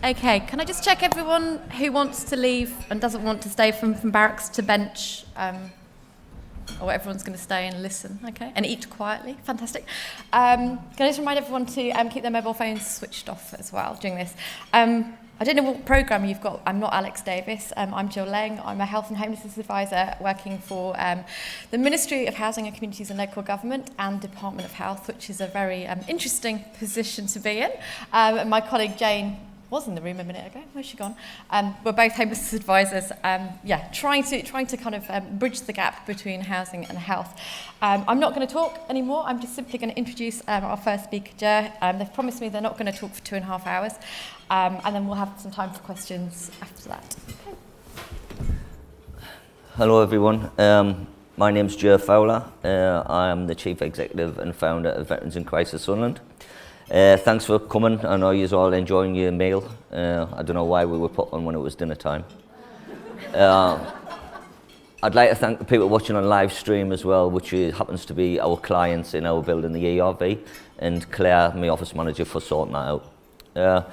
Okay, can I just check everyone who wants to leave and doesn't want to stay from barracks to bench, or everyone's going to stay and listen, okay, and eat quietly, fantastic. Can I just remind everyone to keep their mobile phones switched off as well during this. I don't know what programme you've got. I'm not Alex Davis. I'm Jill Lang. I'm a Health and Homelessness Advisor working for the Ministry of Housing and Communities and Local Government and Department of Health, which is a very interesting position to be in. My colleague Jane was in the room a minute ago. Where's she gone? We're both homelessness advisors. Trying to kind of bridge the gap between housing and health. I'm not going to talk anymore. I'm just simply going to introduce our first speaker, Jer. They've promised me they're not going to talk for 2.5 hours, and then we'll have some time for questions after that. Okay. Hello, everyone. My name's Jer Fowler. I am the Chief Executive and Founder of Veterans in Crisis Sunderland. Thanks for coming. I know you're all enjoying your meal. I don't know why we were put on when it was dinner time. I'd like to thank the people watching on live stream as well, which happens to be our clients in our building, the ERV, and Claire, my office manager, for sorting that out.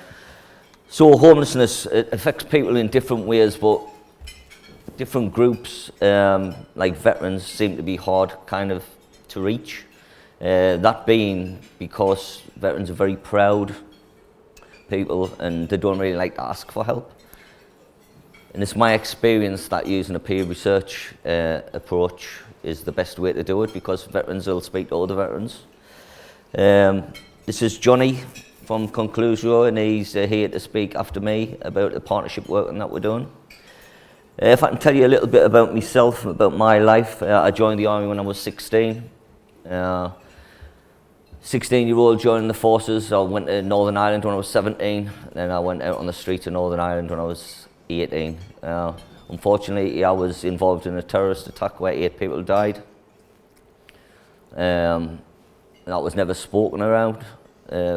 So homelessness, it affects people in different ways, but different groups, like veterans, seem to be hard kind of to reach. That being because veterans are very proud people and they don't really like to ask for help. And it's my experience that using a peer research approach is the best way to do it, because veterans will speak to other veterans. This is Johnny from Conclusio, and he's here to speak after me about the partnership work that we're doing. If I can tell you a little bit about myself, about my life, I joined the army when I was 16. 16-year-old joining the forces. I went to Northern Ireland when I was 17, then I went out on the streets of Northern Ireland when I was 18. Unfortunately, I was involved in a terrorist attack where 8 people died. That was never spoken around.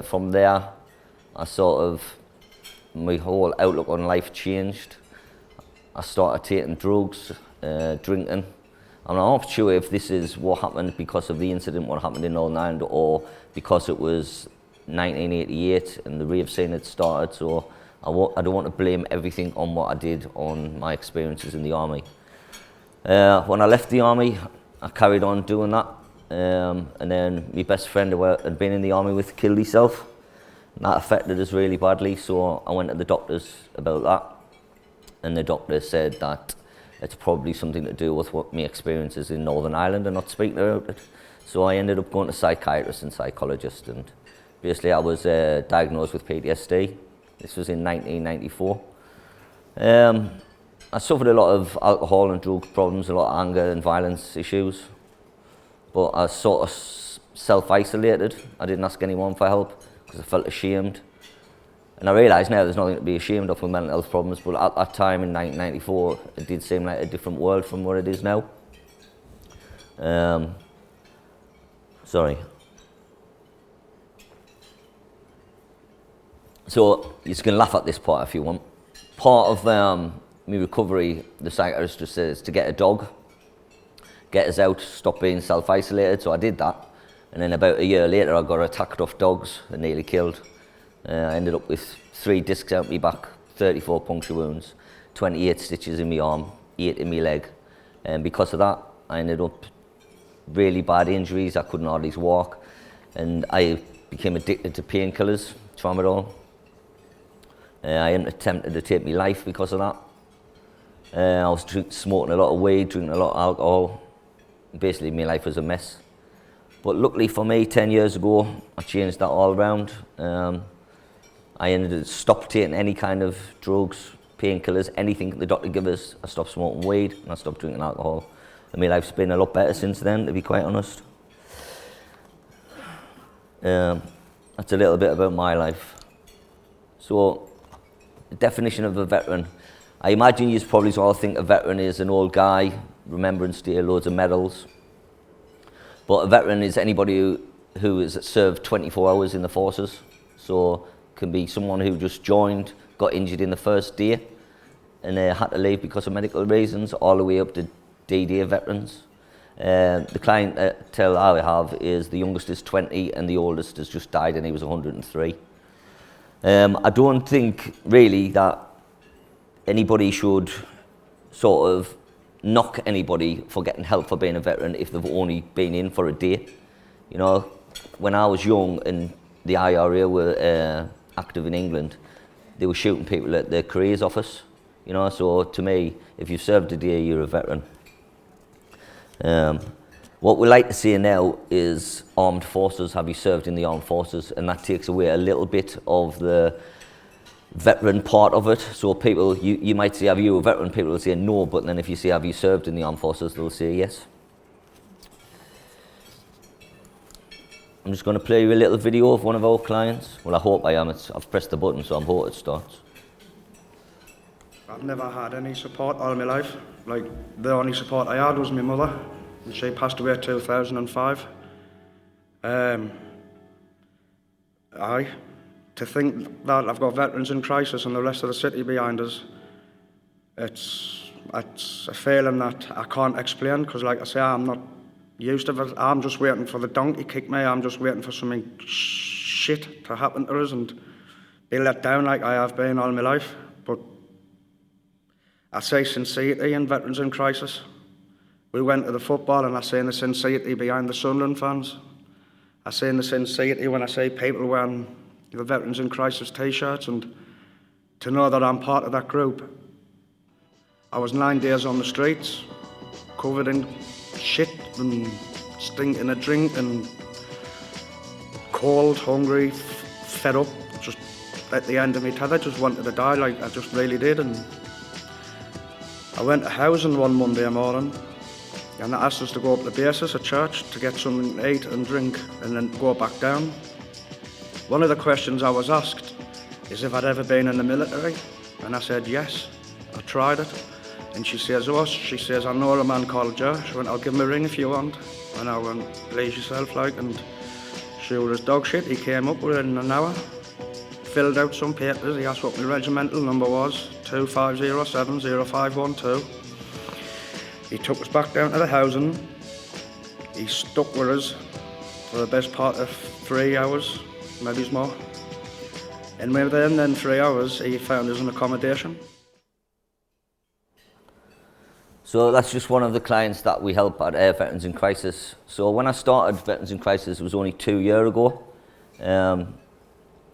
From there, my whole outlook on life changed. I started taking drugs, drinking. I'm not sure if this is what happened because of the incident, what happened in Northern Ireland, or because it was 1988 and the rave scene had started. So I don't want to blame everything on what I did on my experiences in the army. When I left the army, I carried on doing that. And then my best friend who I'd been in the army with killed himself. And that affected us really badly, so I went to the doctors about that. And the doctor said that it's probably something to do with what my experiences in Northern Ireland and not speaking about it. So I ended up going to psychiatrists and psychologists, and basically I was diagnosed with PTSD. This was in 1994. I suffered a lot of alcohol and drug problems, a lot of anger and violence issues, but I sort of self-isolated. I didn't ask anyone for help because I felt ashamed. And I realise now there's nothing to be ashamed of with mental health problems, but at that time in 1994, it did seem like a different world from what it is now. Sorry. So you can laugh at this part if you want. Part of my recovery, the psychiatrist just says to get a dog, get us out, stop being self-isolated. So I did that, and then about a year later I got attacked off dogs and nearly killed. I ended up with 3 discs out my back, 34 puncture wounds, 28 stitches in my arm, 8 in my leg. And because of that, I ended up really bad injuries. I couldn't hardly walk, and I became addicted to painkillers, tramadol. I attempted to take my life because of that. I was smoking a lot of weed, drinking a lot of alcohol. Basically, my life was a mess. But luckily for me, 10 years ago, I changed that all around. I stopped taking any kind of drugs, painkillers, anything the doctor gave us. I stopped smoking weed and I stopped drinking alcohol. And my life's been a lot better since then, to be quite honest. That's a little bit about my life. So, the definition of a veteran. I imagine you probably all think a veteran is an old guy, Remembrance Day, loads of medals. But a veteran is anybody who has served 24 hours in the forces. So can be someone who just joined, got injured in the first day, and had to leave because of medical reasons, all the way up to D-Day veterans. The clientele I have is the youngest is 20 and the oldest has just died and he was 103. I don't think really that anybody should sort of knock anybody for getting help for being a veteran if they've only been in for a day. You know, when I was young and the IRA were active in England, they were shooting people at the careers office. You know, so to me, if you've served a day, you're a veteran. What we like to see now is armed forces. Have you served in the armed forces? And that takes away a little bit of the veteran part of it. So people, you might say, have you a veteran? People will say no, but then if you say, have you served in the armed forces? They'll say yes. I'm just going to play you a little video of one of our clients. Well, I hope I am. I've pressed the button, so I'm hoping it starts. I've never had any support all my life. Like, the only support I had was my mother, and she passed away in 2005. To think that I've got veterans in crisis and the rest of the city behind us, it's a feeling that I can't explain, because like I say, I'm not used to it. I'm just waiting for the donkey kick me. I'm just waiting for something shit to happen to us and be let down like I have been all my life. But I say sincerity in veterans in crisis. We went to the football and I seen the sincerity behind the Sunderland fans. I seen the sincerity when I see people wearing the veterans in crisis t-shirts, and to know that I'm part of that group. I was 9 days on the streets, covered in shit and stinking of drink and cold, hungry, fed up, just at the end of my tether, just wanted to die, like I just really did. And I went to housing one Monday morning and they asked us to go up to the basis at church to get something to eat and drink and then go back down. One of the questions I was asked is if I'd ever been in the military, and I said yes, I tried it. And she says, I know a man called Joe. She went, I'll give him a ring if you want. And I went, please yourself, like, and she was dog shit. He came up within an hour, filled out some papers. He asked what my regimental number was, 25070512. He took us back down to the housing. He stuck with us for the best part of 3 hours, maybe more. And within 3 hours, he found us an accommodation. So that's just one of the clients that we help at Veterans in Crisis. So when I started Veterans in Crisis, it was only 2 years ago. I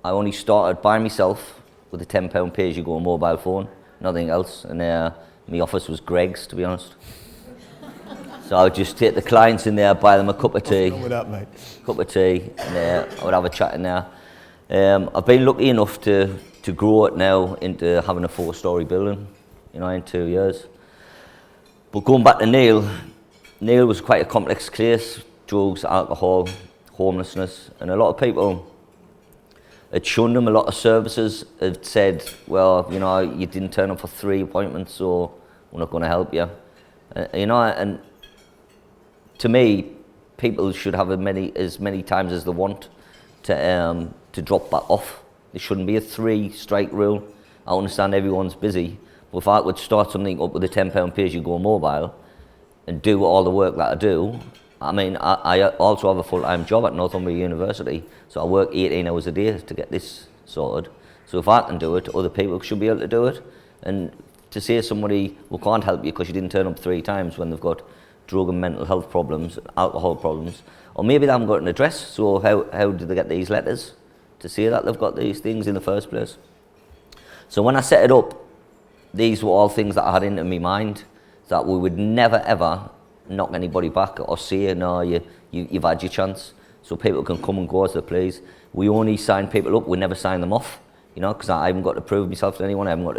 only started by myself with a £10 pay-as-you-go mobile phone, nothing else. And my office was Greg's, to be honest. So I would just take the clients in there, buy them a cup of tea. What's wrong with that, mate? Cup of tea, and I would have a chat in there. I've been lucky enough to grow it now into having a 4-story building, in 2 years. But going back to Neil was quite a complex case: drugs, alcohol, homelessness, and a lot of people had shunned him. A lot of services had said, well, you didn't turn up for 3 appointments, so we're not going to help you. And to me, people should have as many times as they want to drop that off. There shouldn't be a 3-strike rule. I understand everyone's busy, but if I could start something up with a £10 pay-as-you-go mobile and do all the work that I do, I also have a full-time job at Northumbria University, so I work 18 hours a day to get this sorted. So if I can do it, other people should be able to do it. And to say to somebody, we can't help you because you didn't turn up 3 times when they've got drug and mental health problems, alcohol problems, or maybe they haven't got an address, so how do they get these letters to say that they've got these things in the first place? So when I set it up, these were all things that I had into my mind, that we would never ever knock anybody back or say, no, you've had your chance, so people can come and go as they please. We only sign people up, we never sign them off, because I haven't got to prove myself to anyone, I haven't got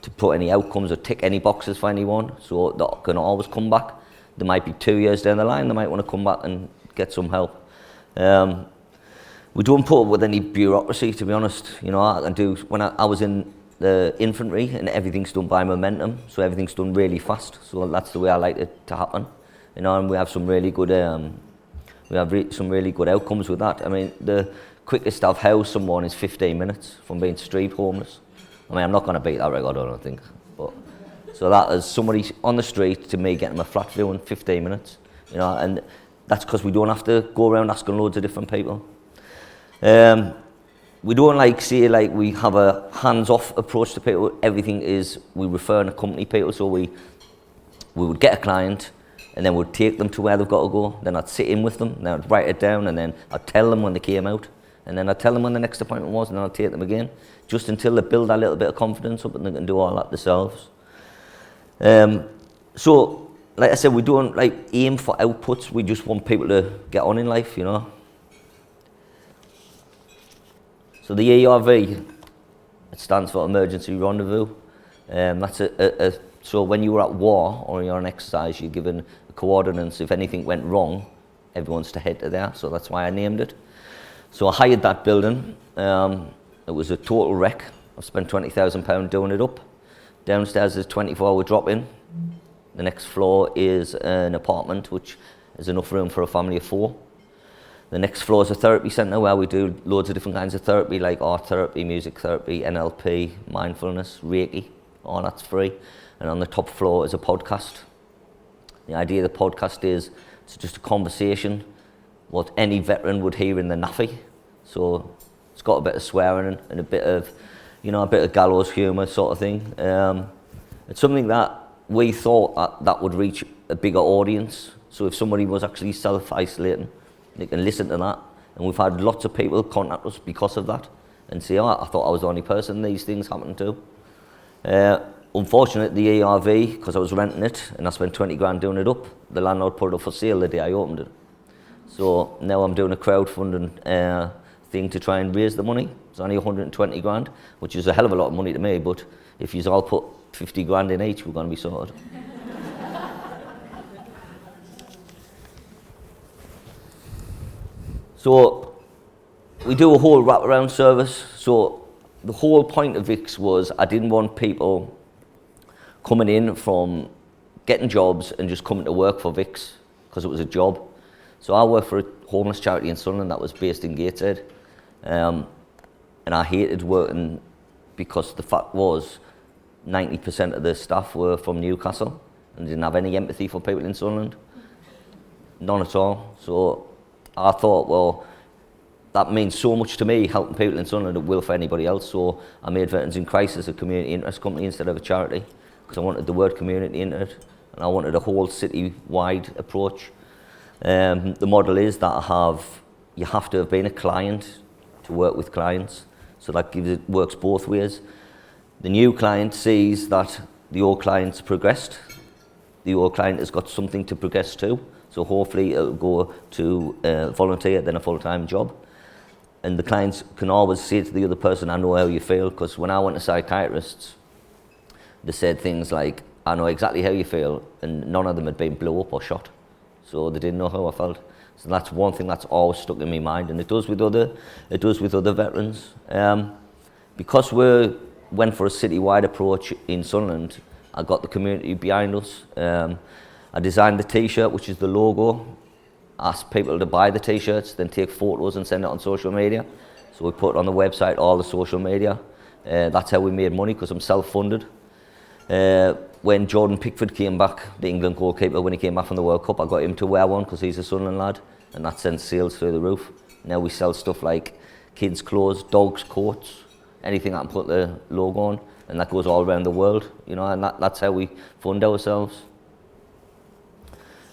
to put any outcomes or tick any boxes for anyone, so they can always come back. There might be 2 years down the line, they might want to come back and get some help. We don't put up with any bureaucracy, to be honest. When I was in the infantry, and everything's done by momentum, so everything's done really fast. So that's the way I like it to happen. And we have some really good, some really good outcomes with that. The quickest I've housed someone is 15 minutes from being street homeless. I'm not going to beat that record, I don't think. But so that is somebody on the street to me getting them a flat view in 15 minutes. And that's because we don't have to go around asking loads of different people. we don't like say like we have a hands-off approach to people. Everything is we refer and accompany people. So we would get a client, and then we'd take them to where they've got to go. Then I'd sit in with them, and then I'd write it down, and then I'd tell them when they came out, and then I'd tell them when the next appointment was, and then I'd take them again, just until they build a little bit of confidence up and they can do all that themselves. So, like I said, we don't like aim for outputs. We just want people to get on in life, you know. So the ERV, it stands for Emergency Rendezvous. That's so when you were at war or you're on exercise, you're given coordinates. If anything went wrong, everyone's to head to there. So that's why I named it. So I hired that building. It was a total wreck. I've spent £20,000 doing it up. Downstairs is 24-hour drop-in. The next floor is an apartment, which is enough room for a family of 4. The next floor is a therapy centre where we do loads of different kinds of therapy, like art therapy, music therapy, NLP, mindfulness, Reiki. All that's free. And on the top floor is a podcast. The idea of the podcast is it's just a conversation, what any veteran would hear in the naffy. So it's got a bit of swearing and a bit of, you know, a bit of gallows humour sort of thing. It's something that we thought that would reach a bigger audience. So if somebody was actually self-isolating, they can listen to that. And we've had lots of people contact us because of that and say, oh, I thought I was the only person these things happened to. Unfortunately, the ERV, because I was renting it and I spent 20 grand doing it up, the landlord put it up for sale the day I opened it. So now I'm doing a crowdfunding thing to try and raise the money. It's only 120 grand, which is a hell of a lot of money to me, but if you all put 50 grand in each, we're going to be sorted. So we do a whole wraparound service. So the whole point of VIX was I didn't want people coming in from getting jobs and just coming to work for VIX because it was a job. So I worked for a homeless charity in Sunderland that was based in Gateshead, and I hated working because the fact was 90% of the staff were from Newcastle and didn't have any empathy for people in Sunderland. None at all. So I thought, well, that means so much to me, helping people in Sunderland, it will for anybody else. So I made Veterans in Crisis a community interest company instead of a charity, because I wanted the word community in it, and I wanted a whole city-wide approach. The model is that you have to have been a client to work with clients, so that works both ways. The new client sees that the old client's progressed, the old client has got something to progress to, so hopefully it'll go to volunteer, then a full-time job. And the clients can always say to the other person, I know how you feel, because when I went to psychiatrists, they said things like, I know exactly how you feel, and none of them had been blown up or shot. So they didn't know how I felt. So that's one thing that's always stuck in my mind, and it does with other veterans. Because we went for a city-wide approach in Sunderland, I got the community behind us. I designed the T-shirt, which is the logo. Asked people to buy the T-shirts, then take photos and send it on social media. So we put it on the website, all the social media. That's how we made money, because I'm self-funded. When Jordan Pickford came back, the England goalkeeper, when he came back from the World Cup, I got him to wear one because he's a Sunderland lad, and that sent sales through the roof. Now we sell stuff like kids' clothes, dogs' coats, anything I can put the logo on, and that goes all around the world, you know, and that's how we fund ourselves.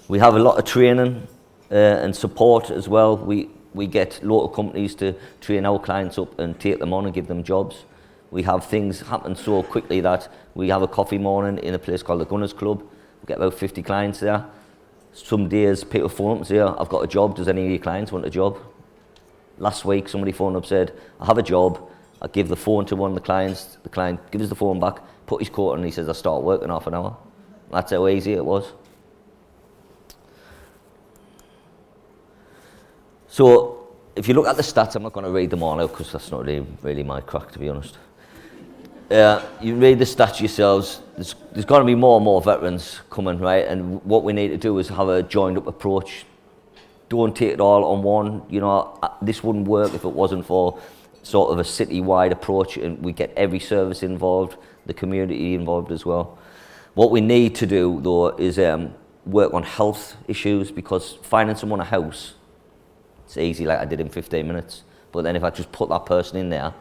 We have a lot of training and support as well. We get local companies to train our clients up and take them on and give them jobs. We have things happen so quickly that we have a coffee morning in a place called the Gunners Club. We get about 50 clients there. Some days people phone up and say, I've got a job, does any of your clients want a job? Last week somebody phoned up and said, I have a job. I give the phone to one of the clients. The client gives us the phone back, put his coat on, and he says, I'll start work in half an hour. That's how easy it was. So if you look at the stats, I'm not going to read them all out because that's not really my crack, to be honest. You read the stats yourselves. There's going to be more and more veterans coming, right? And what we need to do is have a joined up approach. Don't take it all on one. You know, this wouldn't work if it wasn't for sort of a city-wide approach, and we get every service involved, the community involved as well. What we need to do, though, is work on health issues, because finding someone a house, it's easy, like I did in 15 minutes. But then if I just put that person in there,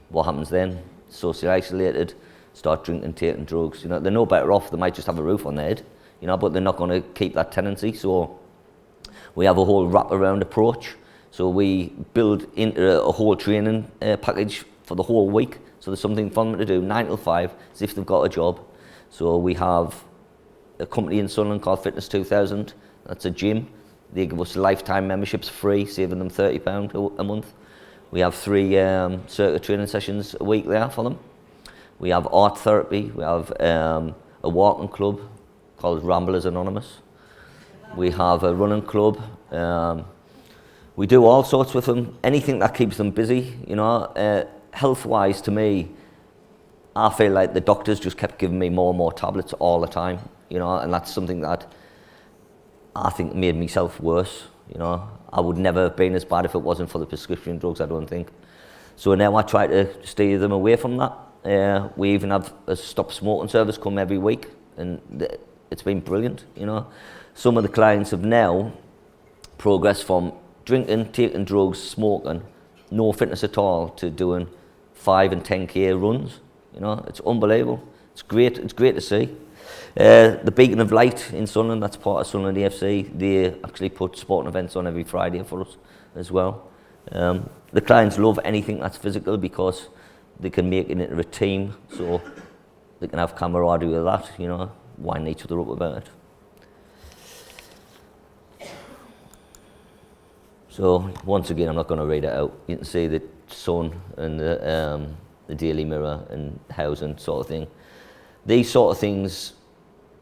what happens then? Socially isolated, start drinking, taking drugs. You know, they're no better off. They might just have a roof on their head, you know, but they're not going to keep that tendency. So we have a whole wrap-around approach. So we build into a whole training package for the whole week. So there's something for them to do 9 till 5, as if they've got a job. So we have a company in Sunderland called Fitness 2000. That's a gym. They give us lifetime memberships free, saving them £30 a month. We have 3 circuit training sessions a week there for them. We have art therapy. We have a walking club called Ramblers Anonymous. We have a running club. We do all sorts with them. Anything that keeps them busy, you know. Health-wise, to me, I feel like the doctors just kept giving me more and more tablets all the time, you know, and that's something that I think made myself worse, you know. I would never have been as bad if it wasn't for the prescription drugs, I don't think. So now I try to steer them away from that. We even have a stop smoking service come every week, and it's been brilliant, you know. Some of the clients have now progressed from drinking, taking drugs, smoking, no fitness at all, to doing 5 and 10k runs. You know, it's unbelievable. It's great to see. The Beacon of Light in Sunderland, that's part of Sunderland AFC, they actually put sporting events on every Friday for us as well. The clients love anything that's physical because they can make it into a team, so they can have camaraderie with that, you know, wind each other up about it. So once again, I'm not going to read it out. You can see the Sun and the Daily Mirror and housing sort of thing. These sort of things,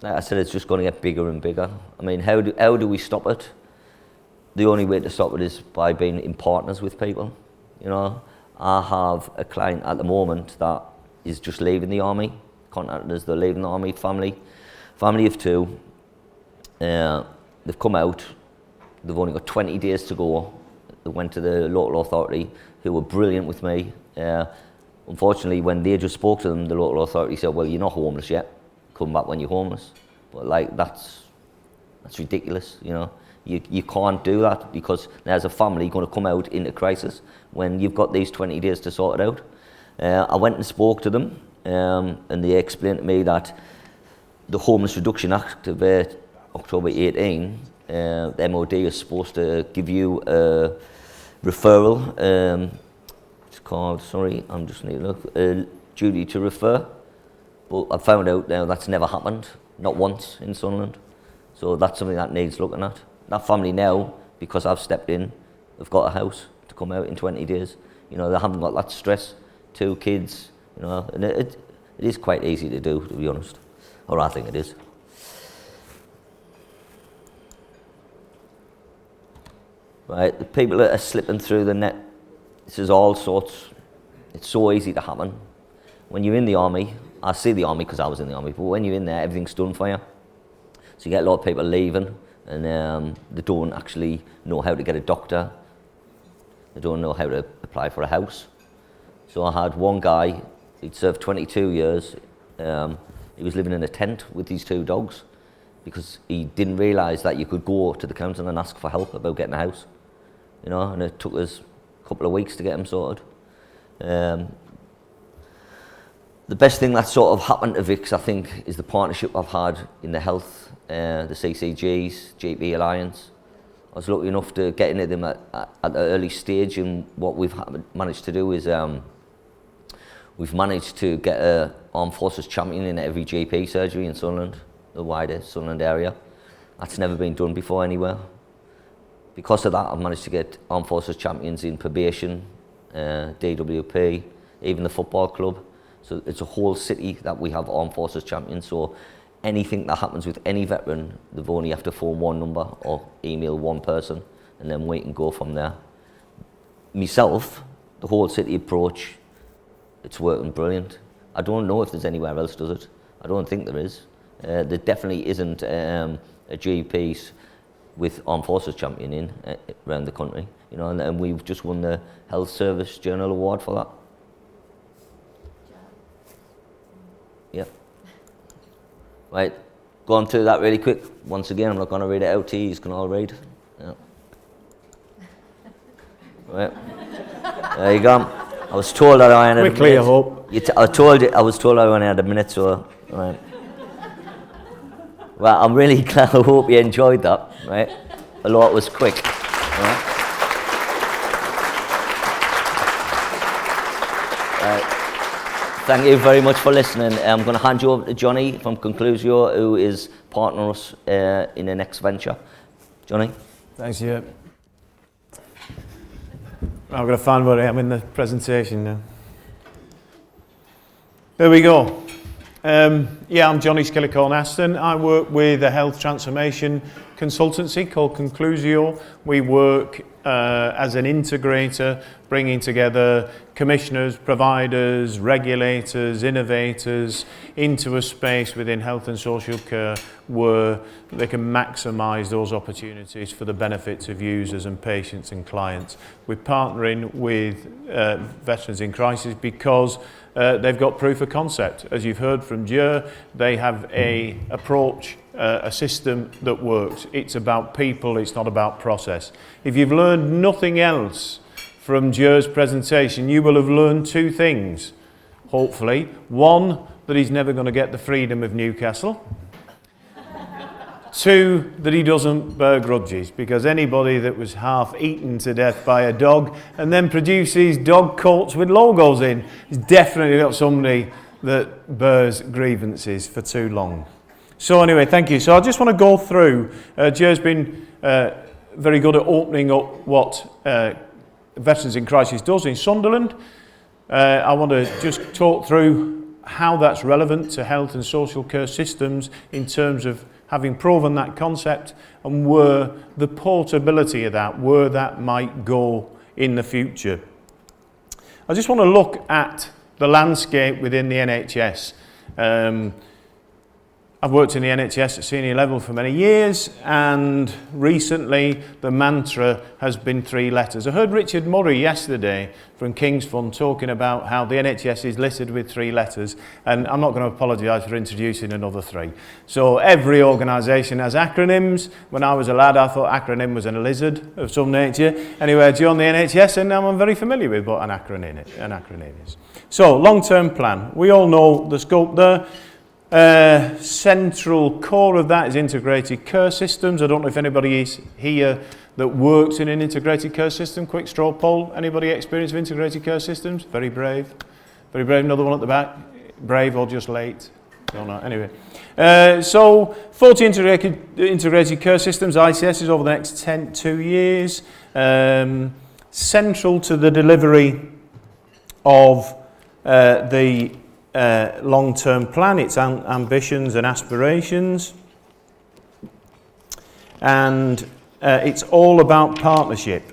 like I said, it's just going to get bigger and bigger. I mean, how do we stop it? The only way to stop it is by being in partners with people. You know, I have a client at the moment that is just leaving the army. Contacted us, they're leaving the army. Family of 2. They've come out. They've only got 20 days to go. They went to the local authority, who were brilliant with me. Unfortunately, when they just spoke to them, the local authority said, well, you're not homeless yet. Come back when you're homeless. But like, that's ridiculous, you know. You can't do that, because there's a family going to come out into crisis when you've got these 20 days to sort it out. I went and spoke to them, and they explained to me that the Homeless Reduction Act of October 18, the MOD is supposed to give you a referral. It's called, sorry, I'm just need to look, duty to refer. But I found out now that's never happened, not once in Sunderland. So that's something that needs looking at. That family now, because I've stepped in, they've got a house to come out in 20 days. You know, they haven't got that stress. 2 kids, you know, and it is quite easy to do, to be honest. Or I think it is. Right, the people that are slipping through the net, this is all sorts. It's so easy to happen. When you're in the army, I see the army because I was in the army, but when you're in there, everything's done for you. So you get a lot of people leaving, and they don't actually know how to get a doctor. They don't know how to apply for a house. So I had one guy, he'd served 22 years. He was living in a tent with these 2 dogs because he didn't realise that you could go to the council and ask for help about getting a house. You know, and it took us a couple of weeks to get him sorted. The best thing that sort of happened to Vix, I think, is the partnership I've had in the health, the CCGs, GP Alliance. I was lucky enough to get into them at an early stage, and what we've managed to do is we've managed to get an Armed Forces champion in every GP surgery in Sunderland, the wider Sunderland area. That's never been done before anywhere. Because of that, I've managed to get Armed Forces champions in probation, DWP, even the football club. So it's a whole city that we have Armed Forces champions. So anything that happens with any veteran, they've only have to phone 1 number or email 1 person, and then we can go from there. Myself, the whole city approach, it's working brilliant. I don't know if there's anywhere else does it. I don't think there is. There definitely isn't a GP with Armed Forces champion in around the country, you know, and we've just won the Health Service Journal Award for that. Yep. Right, going through that really quick. Once again, I'm not going to read it out to you. You can all read. Yeah. Right. There you go. I was told that I had a minute. Quickly, I hope. I was told I only had a minute, so right. Well, I'm really glad. I hope you enjoyed that. Right, a lot was quick. Right. Thank you very much for listening. I'm going to hand you over to Johnny from Conclusio, who is partner us in the next venture. Johnny. Thanks, yeah. I've got to find where I am in the presentation now. There we go. Yeah, I'm Johnny Skillicorn-Aston. I work with a health transformation consultancy called Conclusio. We work as an integrator, bringing together commissioners, providers, regulators, innovators into a space within health and social care where they can maximise those opportunities for the benefits of users and patients and clients. We're partnering with veterans in crisis because they've got proof of concept. As you've heard from Jer, they have a approach, a system that works. It's about people, it's not about process. If you've learned nothing else from Jer's presentation, you will have learned two things, hopefully. One, that he's never going to get the freedom of Newcastle. Two, that he doesn't bear grudges, because anybody that was half eaten to death by a dog and then produces dog coats with logos in is definitely not somebody that bears grievances for too long. So anyway, thank you. So I just want to go through, Jer's been very good at opening up what Veterans in Crisis does in Sunderland. I want to just talk through how that's relevant to health and social care systems in terms of having proven that concept and where the portability of that, where that might go in the future. I just want to look at the landscape within the NHS. I've worked in the NHS at senior level for many years, and recently the mantra has been 3 letters. I heard Richard Murray yesterday from King's Fund talking about how the NHS is listed with 3 letters, and I'm not going to apologise for introducing another 3. So every organisation has acronyms. When I was a lad, I thought acronym was a lizard of some nature. Anyway, I joined the NHS, and now I'm very familiar with what an acronym is. So, long-term plan. We all know the scope there. Central core of that is integrated care systems. I don't know if anybody is here that works in an integrated care system. Quick straw poll. Anybody experience of integrated care systems? Very brave. Very brave. Another one at the back. Brave or just late? Don't know. Anyway. So 40 integrated care systems, ICSs, over the next 2 years. Central to the delivery of the long-term plan, its ambitions and aspirations, and it's all about partnership.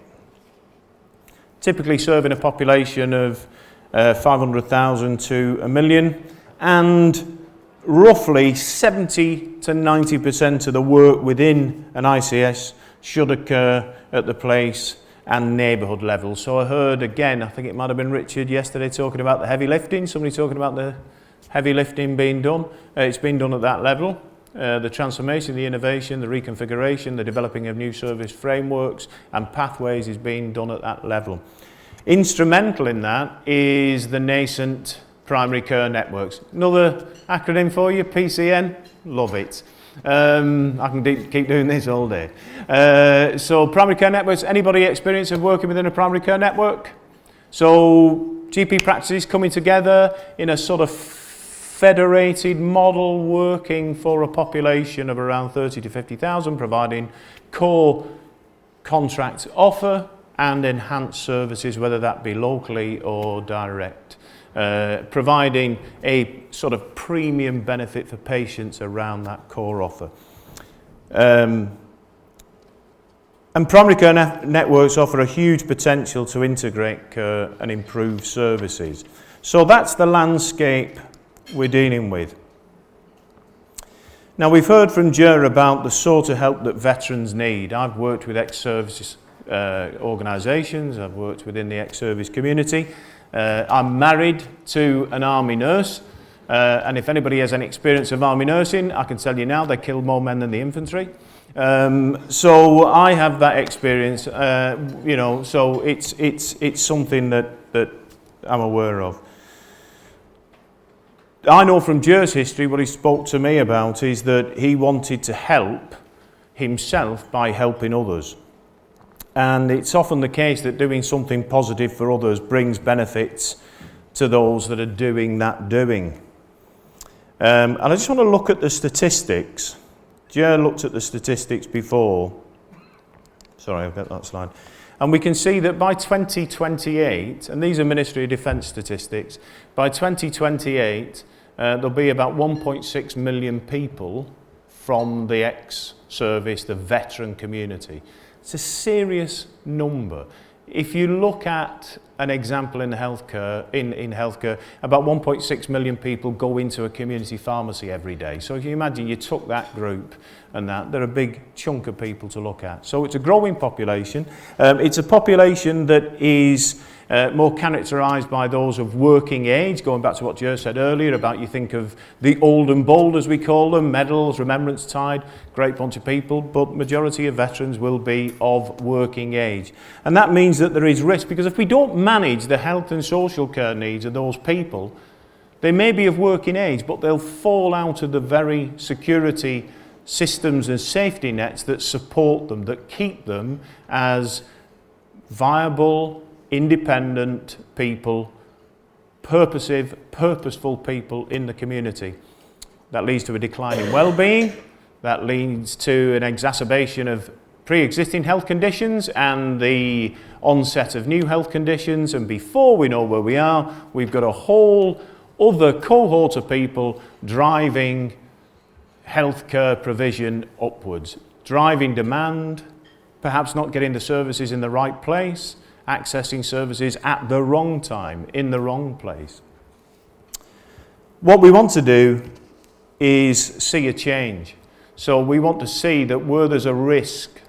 Typically serving a population of 500,000 to 1 million, and roughly 70 to 90% of the work within an ICS should occur at the place and neighbourhood level. So I heard again, I think it might have been Richard yesterday talking about the heavy lifting, somebody talking about the heavy lifting being done. It's been done at that level. The transformation, the innovation, the reconfiguration, the developing of new service frameworks and pathways is being done at that level. Instrumental in that is the nascent primary care networks. Another acronym for you, PCN, love it. I can keep doing this all day. So primary care networks, anybody experience of working within a primary care network? So GP practices coming together in a sort of federated model, working for a population of around 30 to 50,000, providing core contract offer and enhanced services, whether that be locally or direct. Providing a sort of premium benefit for patients around that core offer. And primary care networks offer a huge potential to integrate care and improve services. So that's the landscape we're dealing with. Now, we've heard from Jer about the sort of help that veterans need. I've worked with ex-service organisations, I've worked within the ex-service community. I'm married to an army nurse, And if anybody has any experience of army nursing, I can tell you now they kill more men than the infantry. So I have that experience, you know, so it's something that I'm aware of. I know from Jer's history, what he spoke to me about is that he wanted to help himself by helping others. And it's often the case that doing something positive for others brings benefits to those that are doing that doing. And I just want to look at the statistics. Jer looked at the statistics before. Sorry, I've got that slide. And we can see that by 2028, and these are Ministry of Defence statistics, by 2028 there'll be about 1.6 million people from the ex-service, the veteran community. It's a serious number. If you look at an example in healthcare, in healthcare, about 1.6 million people go into a community pharmacy every day. So if you imagine you took that group and that, they're a big chunk of people to look at. So it's a growing population. It's a population that is more characterised by those of working age, going back to what Jer said earlier about you think of the old and bold, as we call them, medals, Remembrance Tide, great bunch of people, but majority of veterans will be of working age. And that means that there is risk, because if we don't manage the health and social care needs of those people, they may be of working age, but they'll fall out of the very security systems and safety nets that support them, that keep them as viable, independent people, purposeful people in the community. That leads to a decline in well-being, that leads to an exacerbation of pre-existing health conditions and the onset of new health conditions, and before we know where we are, we've got a whole other cohort of people driving healthcare provision upwards, driving demand, perhaps not getting the services in the right place, accessing services at the wrong time, in the wrong place. What we want to do is see a change. So we want to see that where there's a risk,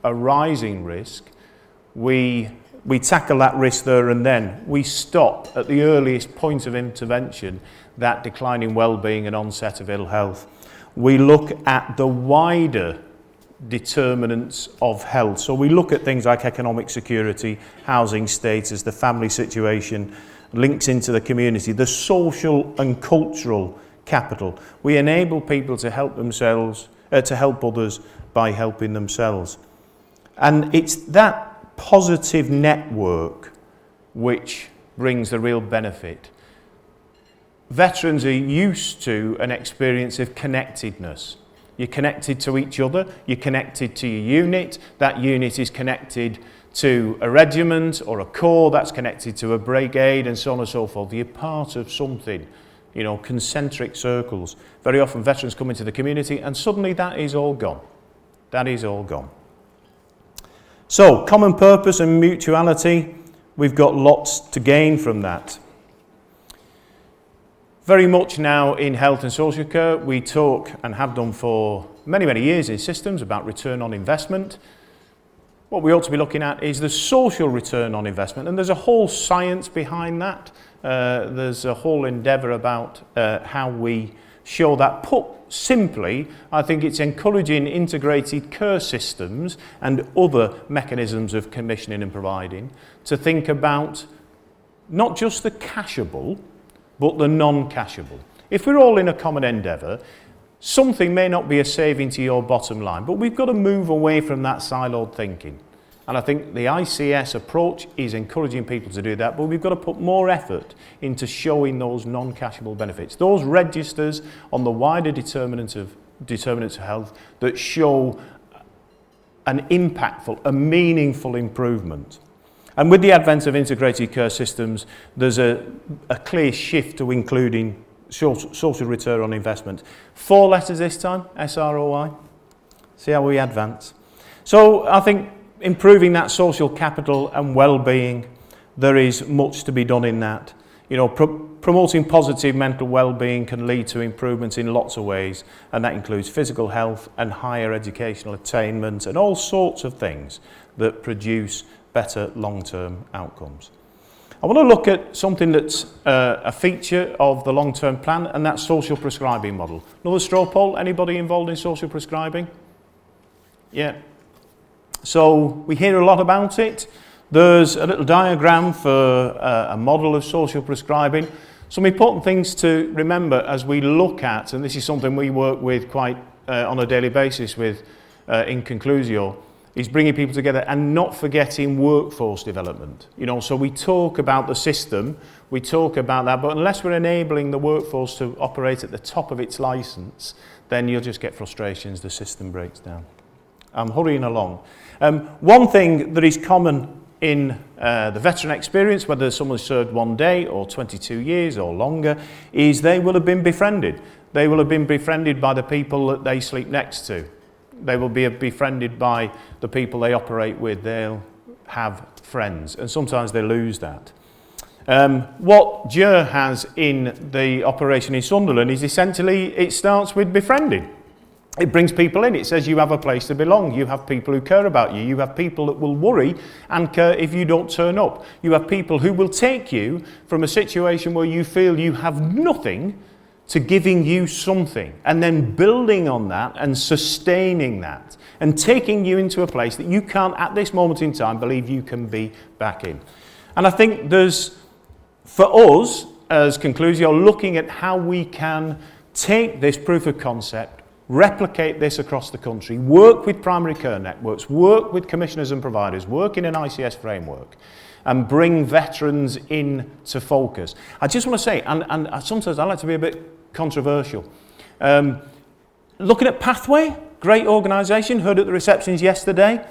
a rising risk, we tackle that risk there and then. We stop at the earliest point of intervention that decline in well-being and onset of ill health. We look at the wider determinants of health. So we look at things like economic security, housing status, the family situation, links into the community, the social and cultural capital. We enable people to help themselves, to help others by helping themselves. And it's that positive network which brings the real benefit. Veterans are used to an experience of connectedness. You're connected to each other, you're connected to your unit, that unit is connected to a regiment or a corps, that's connected to a brigade, and so on and so forth. You're part of something, you know, concentric circles. Very often veterans come into the community and suddenly that is all gone. That is all gone. So, common purpose and mutuality, we've got lots to gain from that. Very much now in health and social care, we talk and have done for many, many years in systems about return on investment. What we ought to be looking at is the social return on investment, and there's a whole science behind that. There's a whole endeavour about how we show that. Put simply, I think it's encouraging integrated care systems and other mechanisms of commissioning and providing to think about not just the cashable, but the non-cashable. If we're all in a common endeavour, something may not be a saving to your bottom line, but we've got to move away from that siloed thinking. And I think the ICS approach is encouraging people to do that, but we've got to put more effort into showing those non-cashable benefits, those registers on the wider determinants of health that show an impactful, a meaningful improvement. And with the advent of integrated care systems, there's a clear shift to including social return on investment. 4 letters this time, SROI. See how we advance. So I think improving that social capital and well-being, there is much to be done in that. You know, promoting positive mental well-being can lead to improvements in lots of ways, and that includes physical health and higher educational attainment and all sorts of things that produce better long-term outcomes. I want to look at something that's a feature of the long-term plan, and that's social prescribing model. Another straw poll, anybody involved in social prescribing? Yeah. So we hear a lot about it. There's a little diagram for a model of social prescribing. Some important things to remember as we look at, and this is something we work with quite on a daily basis with in Conclusio, is bringing people together and not forgetting workforce development. You know, so we talk about the system, we talk about that, but unless we're enabling the workforce to operate at the top of its license, then you'll just get frustrations, the system breaks down. I'm hurrying along. One thing that is common in the veteran experience, whether someone's served 1 day or 22 years or longer, is they will have been befriended. They will have been befriended by the people that they sleep next to. They will be befriended by the people they operate with. They'll have friends, and sometimes they lose that. What JER has in the operation in Sunderland is essentially, it starts with befriending. It brings people in. It says you have a place to belong. You have people who care about you. You have people that will worry and care if you don't turn up. You have people who will take you from a situation where you feel you have nothing to giving you something, and then building on that and sustaining that and taking you into a place that you can't at this moment in time believe you can be back in. And I think there's, for us as Conclusio, looking at how we can take this proof of concept, replicate this across the country, work with primary care networks, work with commissioners and providers, work in an ICS framework, and bring veterans into focus. I just want to say, and sometimes I like to be a bit controversial. Looking at Pathway, great organisation, heard at the receptions yesterday.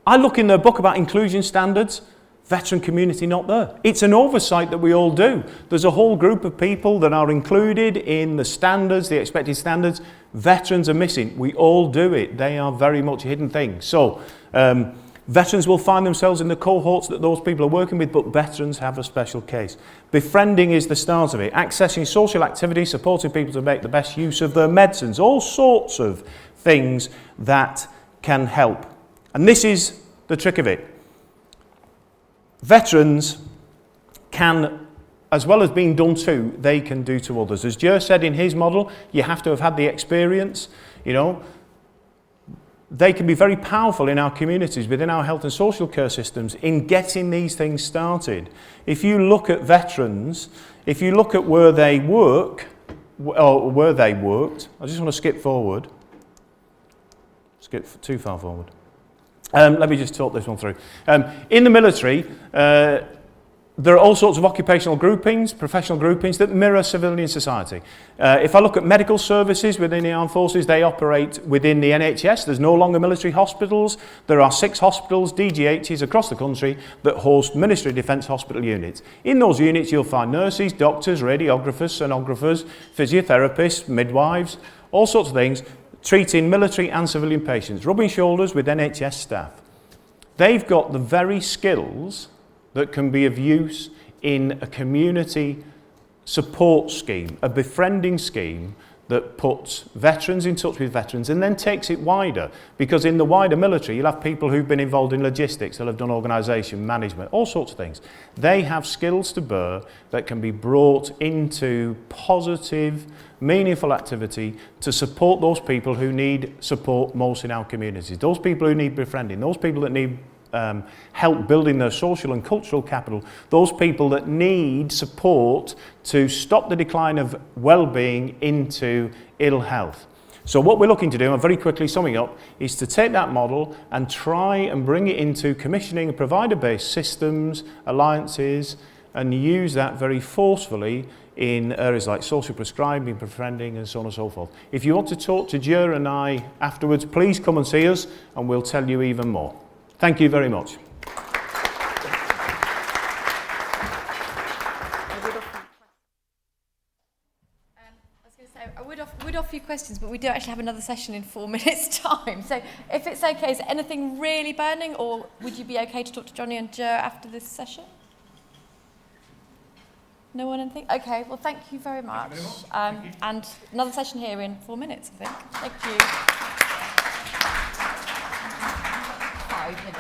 I look in their book about inclusion standards, veteran community not there. It's an oversight that we all do. There's a whole group of people that are included in the standards, the expected standards. Veterans are missing. We all do it. They are very much a hidden thing. So veterans will find themselves in the cohorts that those people are working with, but veterans have a special case. Befriending is the start of it. Accessing social activities, supporting people to make the best use of their medicines, all sorts of things that can help. And this is the trick of it. Veterans can, as well as being done to, they can do to others. As Jer said in his model, you have to have had the experience, you know. They can be very powerful in our communities, within our health and social care systems, in getting these things started. If you look at veterans, if you look at where they work, or where they worked, I just want to skip forward. Skip too far forward. Let me just talk this one through. In the military, there are all sorts of occupational groupings, professional groupings that mirror civilian society. If I look at medical services within the armed forces, they operate within the NHS. There's no longer military hospitals. There are 6 hospitals, DGHs, across the country that host Ministry of Defence hospital units. In those units, you'll find nurses, doctors, radiographers, sonographers, physiotherapists, midwives, all sorts of things, treating military and civilian patients, rubbing shoulders with NHS staff. They've got the very skills that can be of use in a community support scheme, a befriending scheme that puts veterans in touch with veterans and then takes it wider. Because in the wider military, you'll have people who've been involved in logistics, they'll have done organisation, management, all sorts of things. They have skills to bear that can be brought into positive, meaningful activity to support those people who need support most in our communities. Those people who need befriending, those people that need help building their social and cultural capital, those people that need support to stop the decline of well-being into ill health. So what we're looking to do, and very quickly summing up, is to take that model and try and bring it into commissioning provider-based systems, alliances, and use that very forcefully in areas like social prescribing, befriending, and so on and so forth. If you want to talk to Jer and I afterwards, please come and see us, and we'll tell you even more. Thank you very much. I would offer you questions, but we do actually have another session in 4 minutes' time. So if it's okay, is there anything really burning, or would you be okay to talk to Johnny and Jer after this session? No one anything? Okay, well, thank you very much. And another session here in 4 minutes, I think. Thank you. 5 minutes.